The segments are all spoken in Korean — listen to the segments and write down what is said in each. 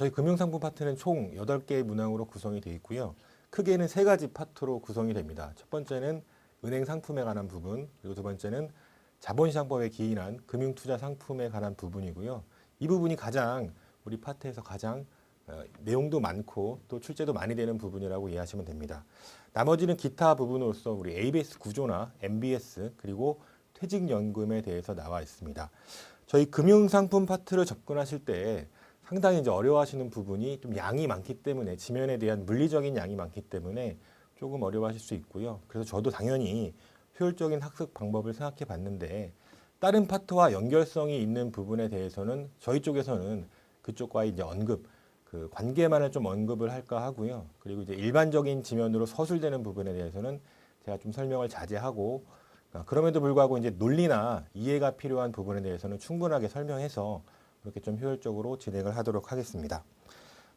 저희 금융상품 파트는 총 8개의 문항으로 구성이 되어 있고요. 크게는 3가지 파트로 구성이 됩니다. 첫 번째는 은행 상품에 관한 부분, 그리고 두 번째는 자본시장법에 기인한 금융투자 상품에 관한 부분이고요. 이 부분이 가장 우리 파트에서 가장 내용도 많고 또 출제도 많이 되는 부분이라고 이해하시면 됩니다. 나머지는 기타 부분으로서 우리 ABS 구조나 MBS 그리고 퇴직연금에 대해서 나와 있습니다. 저희 금융상품 파트를 접근하실 때 상당히 이제 어려워하시는 부분이 좀 양이 많기 때문에 지면에 대한 물리적인 양이 많기 때문에 조금 어려워하실 수 있고요. 그래서 저도 당연히 효율적인 학습 방법을 생각해 봤는데 다른 파트와 연결성이 있는 부분에 대해서는 저희 쪽에서는 그쪽과의 이제 언급, 그 관계만을 좀 언급을 할까 하고요. 그리고 이제 일반적인 지면으로 서술되는 부분에 대해서는 제가 좀 설명을 자제하고 그럼에도 불구하고 이제 논리나 이해가 필요한 부분에 대해서는 충분하게 설명해서 그렇게 좀 효율적으로 진행을 하도록 하겠습니다.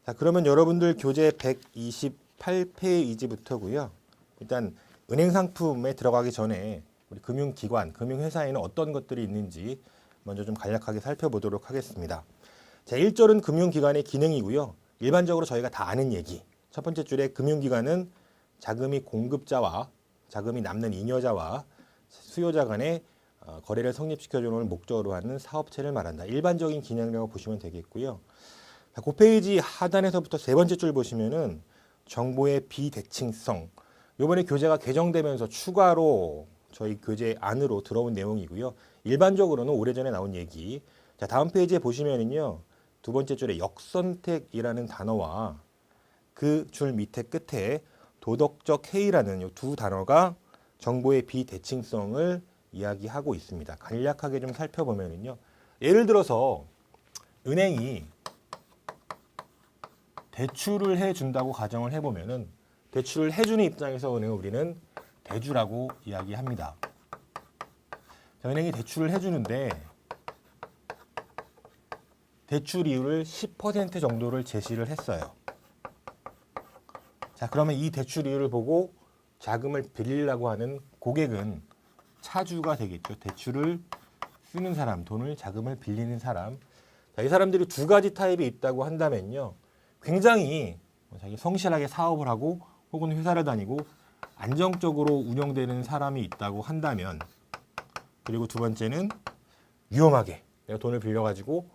자, 그러면 여러분들 교재 128페이지부터고요. 일단 은행 상품에 들어가기 전에 우리 금융기관, 금융회사에는 어떤 것들이 있는지 먼저 좀 간략하게 살펴보도록 하겠습니다. 자, 1절은 금융기관의 기능이고요. 일반적으로 저희가 다 아는 얘기. 첫 번째 줄에 금융기관은 자금이 공급자와 자금이 남는 잉여자와 수요자 간의 거래를 성립시켜주는 목적으로 하는 사업체를 말한다. 일반적인 기능이라고 보시면 되겠고요. 자, 그 페이지 하단에서부터 3번째 줄 보시면은 정보의 비대칭성. 이번에 교재가 개정되면서 추가로 저희 교재 안으로 들어온 내용이고요. 일반적으로는 오래전에 나온 얘기. 자, 다음 페이지에 보시면은요. 2번째 줄에 역선택이라는 단어와 그 줄 밑에 끝에 도덕적 해이라는 이 두 단어가 정보의 비대칭성을 이야기하고 있습니다. 간략하게 좀 살펴보면요. 예를 들어서 은행이 대출을 해준다고 가정을 해보면은 대출을 해주는 입장에서는 우리는 대주라고 이야기합니다. 자, 은행이 대출을 해주는데 대출 이율을 10% 정도를 제시를 했어요. 자, 그러면 이 대출 이율을 보고 자금을 빌리려고 하는 고객은 차주가 되겠죠. 대출을 쓰는 사람, 돈을 자금을 빌리는 사람. 자, 이 사람들이 2가지 타입이 있다고 한다면요. 굉장히 자기 성실하게 사업을 하고 혹은 회사를 다니고 안정적으로 운영되는 사람이 있다고 한다면, 그리고 두 번째는 위험하게 내가 돈을 빌려가지고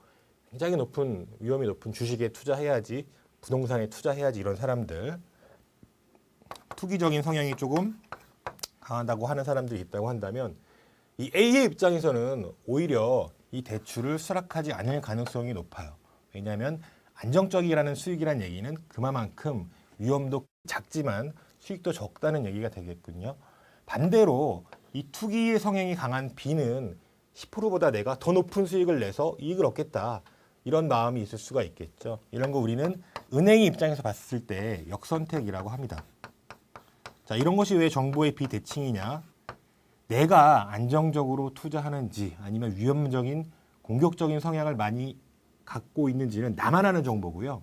굉장히 높은 위험이 높은 주식에 투자해야지, 부동산에 투자해야지 이런 사람들, 투기적인 성향이 조금 강하다고 하는 사람들이 있다고 한다면 이 A의 입장에서는 오히려 이 대출을 수락하지 않을 가능성이 높아요. 왜냐하면 안정적이라는 수익이라는 얘기는 그만큼 위험도 작지만 수익도 적다는 얘기가 되겠군요. 반대로 이 투기의 성향이 강한 B는 10%보다 내가 더 높은 수익을 내서 이익을 얻겠다. 이런 마음이 있을 수가 있겠죠. 이런 거 우리는 은행의 입장에서 봤을 때 역선택이라고 합니다. 자, 이런 것이 왜 정보의 비대칭이냐? 내가 안정적으로 투자하는지 아니면 위험적인 공격적인 성향을 많이 갖고 있는지는 나만 아는 정보고요.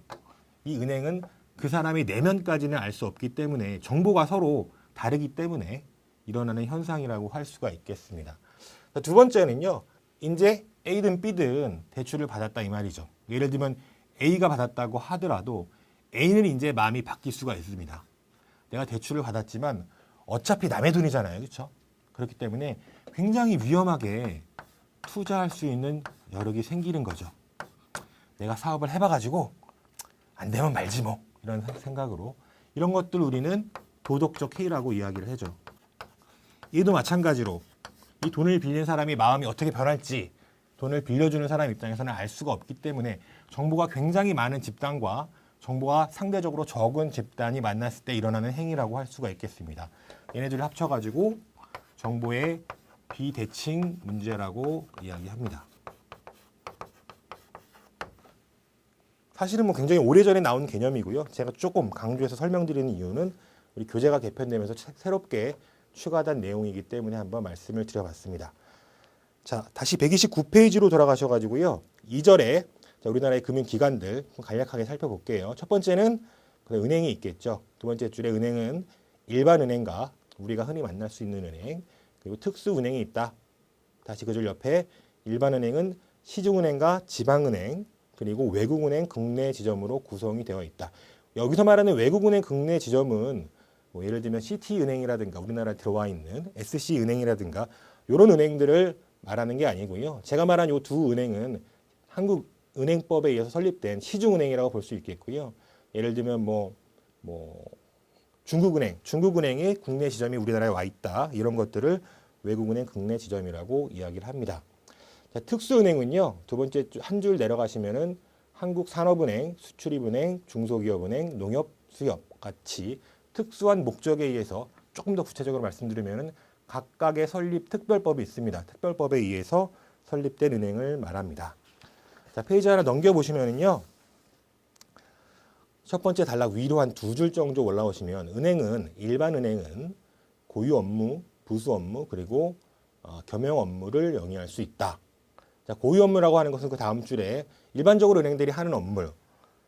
이 은행은 그 사람의 내면까지는 알 수 없기 때문에 정보가 서로 다르기 때문에 일어나는 현상이라고 할 수가 있겠습니다. 자, 두 번째는요. 이제 A든 B든 대출을 받았다 이 말이죠. 예를 들면 A가 받았다고 하더라도 A는 이제 마음이 바뀔 수가 있습니다. 내가 대출을 받았지만 어차피 남의 돈이잖아요. 그렇죠? 그렇기 때문에 굉장히 위험하게 투자할 수 있는 여력이 생기는 거죠. 내가 사업을 해봐가지고 안 되면 말지 뭐 이런 생각으로 이런 것들 우리는 도덕적 해이라고 이야기를 하죠. 얘도 마찬가지로 이 돈을 빌린 사람이 마음이 어떻게 변할지 돈을 빌려주는 사람 입장에서는 알 수가 없기 때문에 정보가 굉장히 많은 집단과 정보가 상대적으로 적은 집단이 만났을 때 일어나는 행위라고 할 수가 있겠습니다. 얘네들을 합쳐가지고 정보의 비대칭 문제라고 이야기합니다. 사실은 뭐 굉장히 오래전에 나온 개념이고요. 제가 조금 강조해서 설명드리는 이유는 우리 교재가 개편되면서 새롭게 추가된 내용이기 때문에 한번 말씀을 드려봤습니다. 자, 다시 129페이지로 돌아가셔가지고요. 2절에 우리나라의 금융기관들 간략하게 살펴볼게요. 첫 번째는 은행이 있겠죠. 두 번째 줄에 은행은 일반 은행과 우리가 흔히 만날 수 있는 은행, 그리고 특수은행이 있다. 다시 그 줄 옆에 일반 은행은 시중은행과 지방은행, 그리고 외국은행 국내 지점으로 구성이 되어 있다. 여기서 말하는 외국은행 국내 지점은 뭐 예를 들면 시티은행이라든가 우리나라에 들어와 있는 SC은행이라든가 이런 은행들을 말하는 게 아니고요. 제가 말한 이 두 은행은 한국은행법에 의해서 설립된 시중은행이라고 볼 수 있겠고요. 예를 들면 뭐 중국은행의 국내 지점이 우리나라에 와 있다. 이런 것들을 외국은행 국내 지점이라고 이야기를 합니다. 자, 특수은행은요. 두 번째 한 줄 내려가시면은 한국산업은행, 수출입은행, 중소기업은행, 농협수협 같이 특수한 목적에 의해서 조금 더 구체적으로 말씀드리면은 각각의 설립 특별법이 있습니다. 특별법에 의해서 설립된 은행을 말합니다. 자, 페이지 하나 넘겨보시면은요. 첫 번째 단락 위로 한 두 줄 정도 올라오시면 일반 은행은 고유 업무, 부수 업무, 그리고 겸용 업무를 영위할 수 있다. 자, 고유 업무라고 하는 것은 그 다음 줄에 일반적으로 은행들이 하는 업무,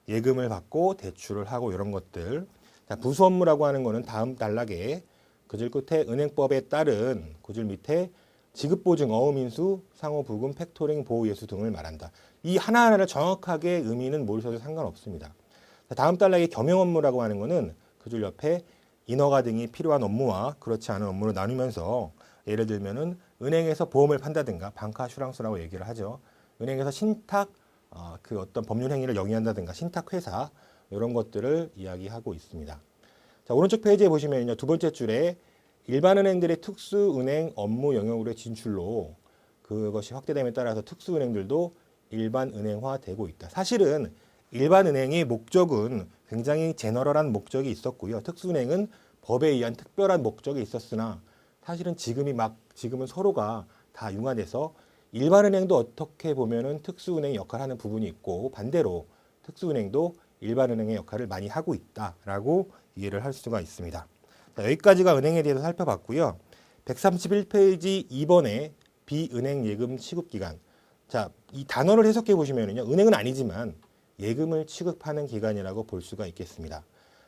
예금을 받고 대출을 하고 이런 것들. 자, 부수 업무라고 하는 것은 다음 단락에 그 줄 끝에 은행법에 따른 그 줄 밑에 지급보증, 어음인수, 상호부금, 팩토링, 보호예수 등을 말한다. 이 하나하나를 정확하게 의미는 모르셔도 상관없습니다. 자, 다음 단락에 겸용 업무라고 하는 것은 그 줄 옆에 인허가 등이 필요한 업무와 그렇지 않은 업무를 나누면서 예를 들면은 은행에서 보험을 판다든가 방카슈랑스라고 얘기를 하죠. 은행에서 신탁 그 어떤 법률 행위를 영위한다든가 신탁 회사 이런 것들을 이야기하고 있습니다. 자, 오른쪽 페이지에 보시면요. 두 번째 줄에 일반 은행들의 특수은행 업무 영역으로의 진출로 그것이 확대됨에 따라서 특수은행들도 일반 은행화되고 있다. 사실은 일반 은행의 목적은 굉장히 제너럴한 목적이 있었고요. 특수은행은 법에 의한 특별한 목적이 있었으나 사실은 지금은 서로가 다 융화돼서 일반 은행도 어떻게 보면은 특수은행의 역할을 하는 부분이 있고 반대로 특수은행도 일반 은행의 역할을 많이 하고 있다라고 이해를 할 수가 있습니다. 자, 여기까지가 은행에 대해서 살펴봤고요. 131페이지 2번에 비은행 예금 취급 기간. 자, 이 단어를 해석해 보시면요. 은행은 아니지만 예금을 취급하는 기관이라고 볼 수가 있겠습니다.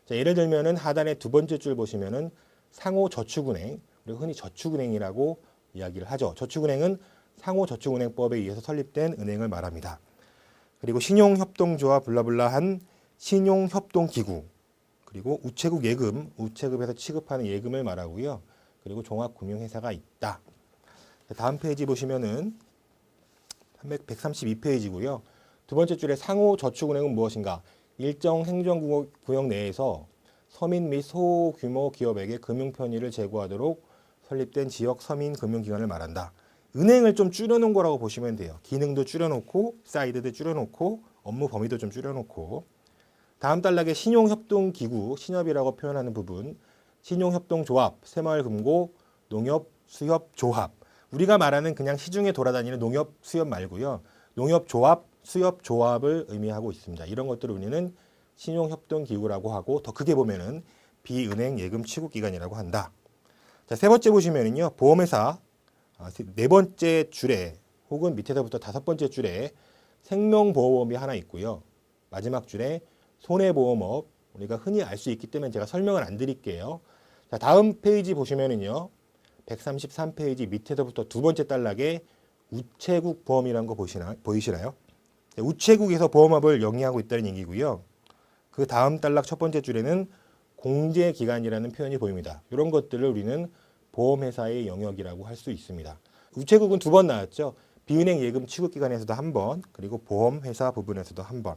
자, 예를 들면은 하단의 두 번째 줄 보시면은 상호저축은행, 그리고 흔히 저축은행이라고 이야기를 하죠. 저축은행은 상호저축은행법에 의해서 설립된 은행을 말합니다. 그리고 신용협동조합 블라블라한 신용협동기구, 그리고 우체국 예금, 우체국에서 취급하는 예금을 말하고요. 그리고 종합금융회사가 있다. 다음 페이지 보시면은 132페이지고요. 두 번째 줄에 상호저축은행은 무엇인가? 일정 행정구역 내에서 서민 및 소규모 기업에게 금융 편의를 제공하도록 설립된 지역 서민 금융기관을 말한다. 은행을 좀 줄여놓은 거라고 보시면 돼요. 기능도 줄여놓고 사이드도 줄여놓고 업무 범위도 좀 줄여놓고. 다음 단락에 신용협동기구, 신협이라고 표현하는 부분, 신용협동조합, 새마을금고, 농협수협조합. 우리가 말하는 그냥 시중에 돌아다니는 농협수협 말고요. 농협조합, 수협조합을 의미하고 있습니다. 이런 것들을 우리는 신용협동기구라고 하고 더 크게 보면은 비은행 예금 취급기관이라고 한다. 자, 세 번째 보시면은요. 보험회사 네 번째 줄에 혹은 밑에서부터 다섯 번째 줄에 생명보험이 하나 있고요. 마지막 줄에 손해보험업 우리가 흔히 알 수 있기 때문에 제가 설명을 안 드릴게요. 자, 다음 페이지 보시면은요. 133페이지 밑에서부터 두 번째 단락에 우체국 보험이라는 거 보이시나요? 우체국에서 보험업을 영위하고 있다는 얘기고요. 그 다음 단락 첫 번째 줄에는 공제기관이라는 표현이 보입니다. 이런 것들을 우리는 보험회사의 영역이라고 할 수 있습니다. 우체국은 두 번 나왔죠. 비은행 예금 취급기관에서도 한 번, 그리고 보험회사 부분에서도 한 번.